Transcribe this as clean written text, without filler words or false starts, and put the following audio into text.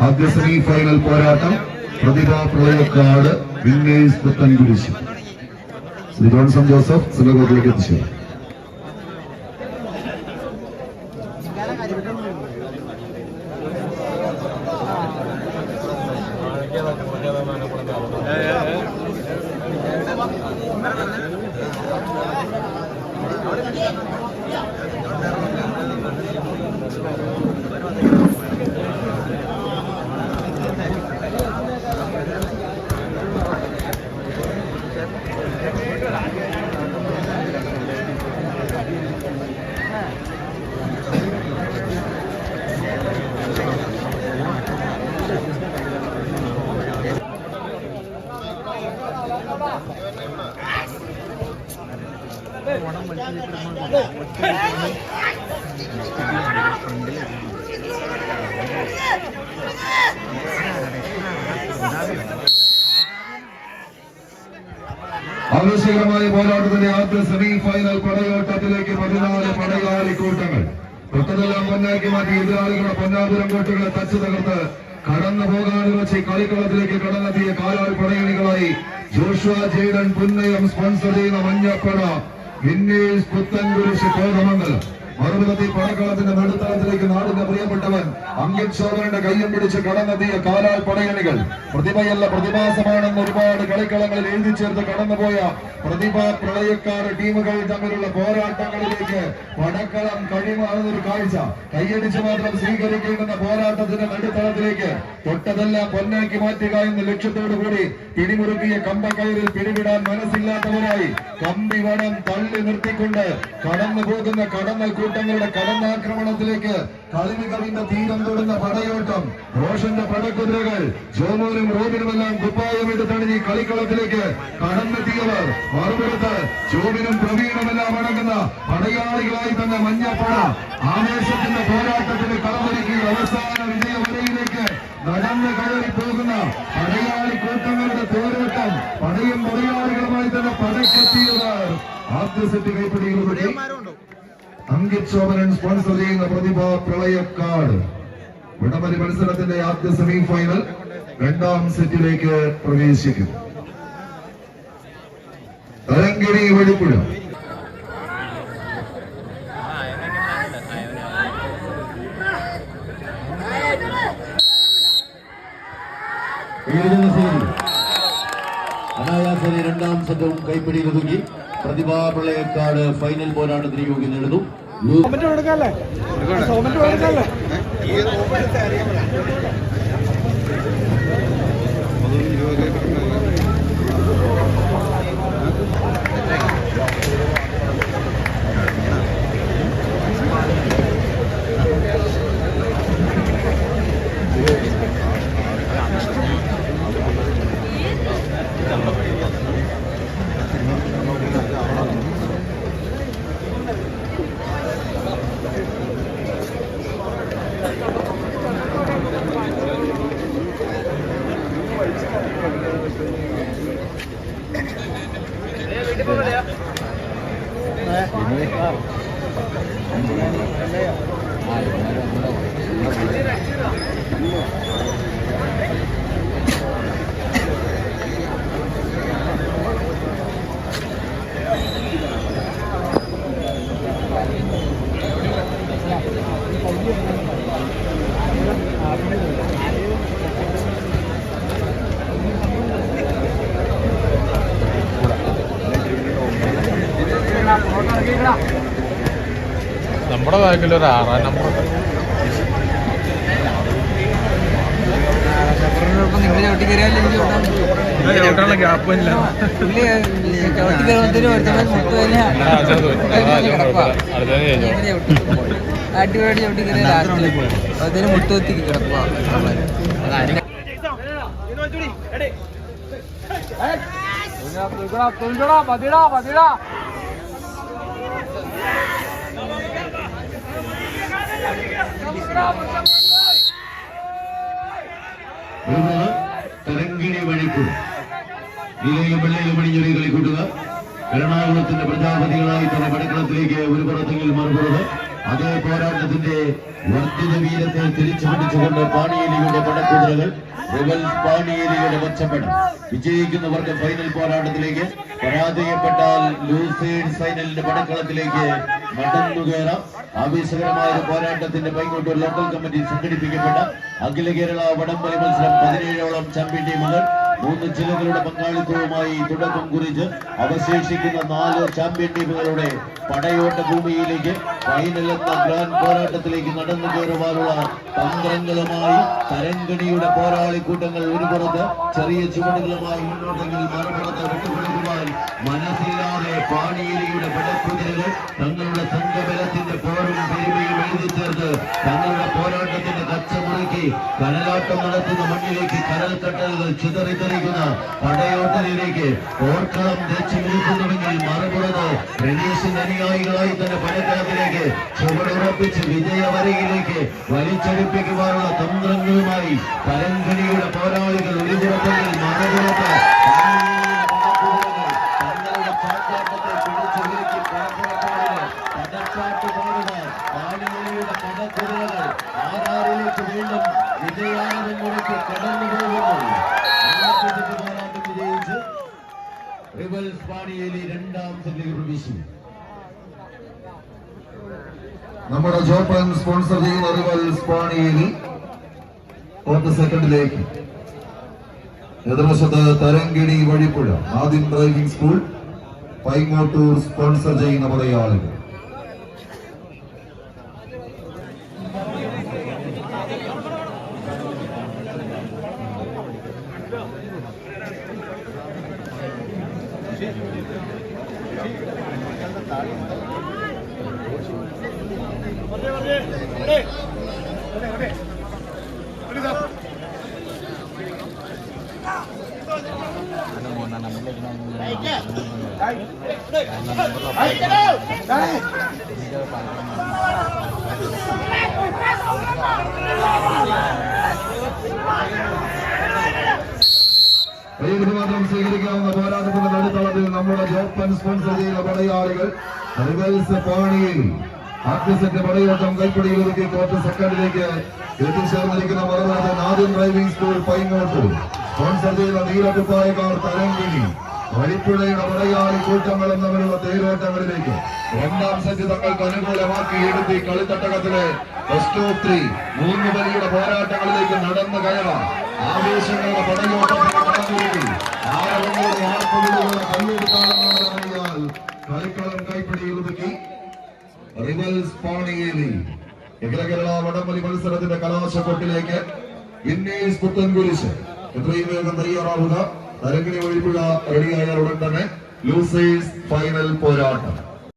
ആദ്യ semi final പോരാട്ടം Prathibha Pralayakkad winners Puthenkurish. Shri Johnson Joseph സിലഗോട്ടിലേക്ക് എത്തിച്ചു. ആവേശകരമായ പോരാട്ടത്തിന്റെ ആദ്യ സെമി ഫൈനൽ പടയോട്ടത്തിലേക്ക് 14 പടയാളി കൂട്ടങ്ങൾ തൊട്ടതെല്ലാം പൊന്നാക്കി മാറ്റി എതിരാളികളുടെ പൊന്നാപുരം കോട്ടകളെ തച്ചു തകർത്ത് കടന്നു പോകാനുള്ള കളിക്കളത്തിലേക്ക് കടന്നെത്തിയ കാലാൾ പടയണികളായി ജോഷുവ ജെയ്ഡൻ പുന്നയം സ്പോൺസർ ചെയ്യുന്ന മഞ്ഞപ്പട വിന്നേഴ്സ് പുത്തൻകുരിശ് കോതമംഗലം. മറുപടി പടക്കളത്തിന്റെ നടുത്തളത്തിലേക്ക് നാടിന്റെ പ്രിയപ്പെട്ടവൻ അങ്കിത് ശോഭനന്റെ കയ്യം പിടിച്ച് കടന്നെത്തിയ കാലാൾ പടയണികൾ. പ്രതിഭയല്ല പ്രതിഭാസമാണെന്ന് ഒരുപാട് കളിക്കളങ്ങളിൽ എഴുതി ചേർത്ത് കടന്നുപോയ പ്രതിഭാ പ്രളയക്കാർ ടീമുകൾ തമ്മിലുള്ള പോരാട്ടങ്ങളിലേക്ക് പടക്കളം കഴിമാറുന്നൊരു കാഴ്ച കൈയടിച്ച് മാത്രം സ്വീകരിക്കേണ്ടുന്ന പോരാട്ടത്തിന്റെ നടുത്തളത്തിലേക്ക് തൊട്ടതെല്ലാം പൊന്നാക്കി മാറ്റുക എന്ന ലക്ഷ്യത്തോടുകൂടി പിടിമുറുക്കിയ കമ്പക്കയറിൽ പിടിവിടാൻ മനസ്സില്ലാത്തവരായി കമ്പി വടം തള്ളി നിർത്തിക്കൊണ്ട് കടന്നു പോകുന്ന കടന്നൽ കൂട്ടങ്ങളുടെ കടന്നാക്രമണത്തിലേക്ക് കളിമികവിന്റെ തീരം തൊടുന്ന പടയോട്ടം. റോഷന്റെ പടക്കുതിരകൾ ജോമോനും റോബിനുമെല്ലാം കുപ്പായമിട്ട് തണിഞ്ഞ് കളിക്കളത്തിലേക്ക് കടന്നെത്തിയവർ മറുപുറത്ത് ജോബിനും പ്രവീണുമെല്ലാം അടങ്ങുന്ന പടയാളികളായി തന്നെ മഞ്ഞപ്പട ആവേശത്തിന്റെ പോരാട്ടത്തിന് കളമൊരുക്കിയ അവസാന വിജയ വരയിലേക്ക് നടന്ന് കയറി പോകുന്ന പടയാളി കൂട്ടങ്ങളുടെ പോരാട്ടം. പടയും പടയാളികളുമായി തന്നെ പടക്കെത്തിയവർ ആദ്യ സെറ്റ് കൈപ്പിടിയിലൂടെ അങ്കിത് ശോഭനൻ സ്പോൺസർ ചെയ്യുന്ന പ്രതിഭ പ്രളയക്കാട് വിടമലി മത്സരത്തിന്റെ ആദ്യ സെമി ഫൈനൽ രണ്ടാം സെറ്റിലേക്ക് പ്രവേശിക്കും. തരങ്കിണി വെടിപ്പുഴ അനായാസനെ രണ്ടാം സെറ്റും കൈപ്പിടിയിൽ ഒതുക്കി പ്രതിഭാ പ്രളയക്കാട് ഫൈനൽ പോരാട്ടത്തിന് യോഗ്യത നേടുന്നു. നമ്മുടെ ബാക്കിൽ ഒരു 6 നമ്പർ നിങ്ങൾ ചവിട്ടി കയറിയാൽ ഗ്യാപ്പ് ഇല്ല. അടിപൊളി ചവിട്ടി കയറിയ ലാസ്റ്റ് അതിന് മുട്ടുകുത്തി കിടക്കുക. തരങ്കിണി വഴിക്കും നീലയിലും വെള്ളയിലും പണിഞ്ഞൊരു കളിക്കൂട്ടുക എറണാകുളത്തിന്റെ പ്രജാപതികളായി തന്നെ പടക്കളത്തിലേക്ക് ഒരു പുറത്തെങ്കിൽ മറുപുറത്ത് അതേ പോരാട്ടത്തിന്റെ വർദ്ധിത വീരത്തെ തിരിച്ചു പിടിച്ചുകൊണ്ട് പാണിയേലിയുടെ പടക്കുതിരകൾ പാണിയേലിയുടെ പച്ചപ്പടം വിജയിക്കുന്നവർക്ക് ഫൈനൽ പോരാട്ടത്തിലേക്ക്, പരാജയപ്പെട്ടാൽ ലൂസേഴ്സ് ഫൈനലിന്റെ പടക്കളത്തിലേക്ക് നടന്നുകയറാം. ആവേശകരമായ ഒരു പോരാട്ടത്തിന്റെ പൈങ്ങോട്ടൂർ ലോക്കൽ കമ്മിറ്റി സംഘടിപ്പിക്കപ്പെട്ട അഖില കേരള വടംവലി മത്സരം 17ഓളം ചാമ്പ്യൻ ടീമുകൾ 3 ജില്ലകളുടെ പങ്കാളിത്തവുമായി തുടക്കം കുറിച്ച് അവശേഷിക്കുന്ന 4 ചാമ്പ്യൻ ടീമുകളുടെ പടയോട്ട ഭൂമിയിലേക്ക് ഫൈനൽ എന്ന ഗ്രാൻഡ് പോരാട്ടത്തിലേക്ക് നടന്നു കയറുവാനുള്ള തന്ത്രങ്ങളുമായി തരംഗണിയുടെ പോരാളിക്കൂട്ടങ്ങൾ ഒരു പുറത്ത് ചെറിയ ചുവടുകളുമായി മുന്നോട്ടെങ്കിൽ മറുപുറത്ത് വിട്ടുപിടിക്കുവാൻ മനസ്സില്ലാതെ പാണിയേലിയുടെ പടക്കുതിരകൾ തങ്ങളുടെ സംഘബലത്തിന്റെ പോരും പെരുമയും എഴുതി ചേർത്ത് തങ്ങളുടെ പോരാട്ടത്തിന്റെ കച്ചമുറുക്കി കനലാട്ടം നടത്തുന്ന മണ്ണിലേക്ക് കനൽ കട്ടലുകൾ ചിതറിത്തെറിക്കുന്ന പടയോട്ടലിലേക്ക് പോർക്കളം തെച്ചു നിൽക്കുന്നുവെങ്കിൽ മറുപുറത്ത് റെനീഷിന്റെ അനുയായികളായി തന്നെ പടക്കളത്തിലേക്ക് ചുവടുറപ്പിച്ച് വിജയവരയിലേക്ക് വലിച്ചെടുപ്പിക്കുവാനുള്ള തന്ത്രങ്ങളുമായി പരങ്കണിയുടെ പോരാളികൾ ഒരു പുറത്തെങ്കിൽ മറുപുറത്ത് തങ്ങളുടെ ചാട്ടാട്ടത്തെ പിടിച്ചുരുക്കി പടപ്പുറക്കാരുടെ പടച്ചാട്ടുപാടുക പാണിയേലിയുടെ പടക്കുതിരകൾ ആധാറിലേക്ക് വീണ്ടും വിജയാനന്ദങ്ങൾക്ക് കടന്നു പോകുന്നു. പോരാട്ടം വിജയിച്ച് റിവൽസ് പാണിയേലി 2ാം സെറ്റിലേക്ക് പ്രവേശിച്ചു. നമ്മുടെ ജോപ്പൻ സ്പോൺസർ ചെയ്യുന്ന റിവൽസ് പാണിയേലി 4th സെക്കൻഡിലേക്ക്. എതിർവശത്ത് തരങ്കിണി വഴിപ്പുഴ ആദ്യം ഡ്രൈവിംഗ് സ്കൂൾ പൈങ്ങോട്ടൂർ സ്പോൺസർ ചെയ്യുന്ന പടയാളികൾ. മാത്രം സ്വീകരിക്കാവുന്ന പോരാട്ടത്തിന്റെ നടുത്തളത്തിൽ നമ്മുടെ ജോപ്പൻ സ്പോൺസർ ചെയ്യുന്ന പടയാളികൾ റിവൽസ് പാണിയേലി ആദ്യ സെറ്റ് പടയോട്ടം കൈപ്പിടിയിൽ ഒതുക്കി 4th സെക്കൻഡിലേക്ക് എത്തിച്ചേർന്നിരിക്കുന്ന മറുനാഥൻ ആദ്യം ഡ്രൈവിംഗ് സ്കൂൾ പൈങ്ങോട്ടൂർ സ്പോൺസർ ചെയ്യുന്ന നീലക്കുപ്പായക്കാർ തരങ്കിണി വഴിപ്പുഴയുടെ പടയാളി കൂട്ടങ്ങൾ എന്നവരുള്ള തേരോട്ടങ്ങളിലേക്ക് 2ാം സെറ്റ് തങ്ങൾക്ക് അനുകൂലമാക്കി എടുത്തി കളിത്തട്ടകത്തിലെ ബെസ്റ്റ് ഓഫ് 3 3 വലിയുടെ പോരാട്ടങ്ങളിലേക്ക് നടന്നു കയറാം. ആവേശങ്ങളുടെ പടയോട്ടത്തിന് കടന്നുരുക്കി ആരവങ്ങളുടെ ആർപ്പുകളുടെ കൈയെടുത്താണെന്നറിയാൽ കളിക്കളം കൈപ്പിടിയിൽ ഒതുക്കി റിവൽസ് പാണിയേലി. അഖില കേരള വടംവലി മത്സരത്തിന്റെ കലാശക്കൊട്ടിലേക്ക് ഇന്നീസ് പുത്തൻകുരിശ് എത്രയും വേഗം തയ്യാറാവുക. തരങ്കിണി വഴിപ്പുഴ റെഡിയായാൽ ഉടൻ തന്നെ ലൂസേഴ്സ് ഫൈനൽ പോരാട്ടം.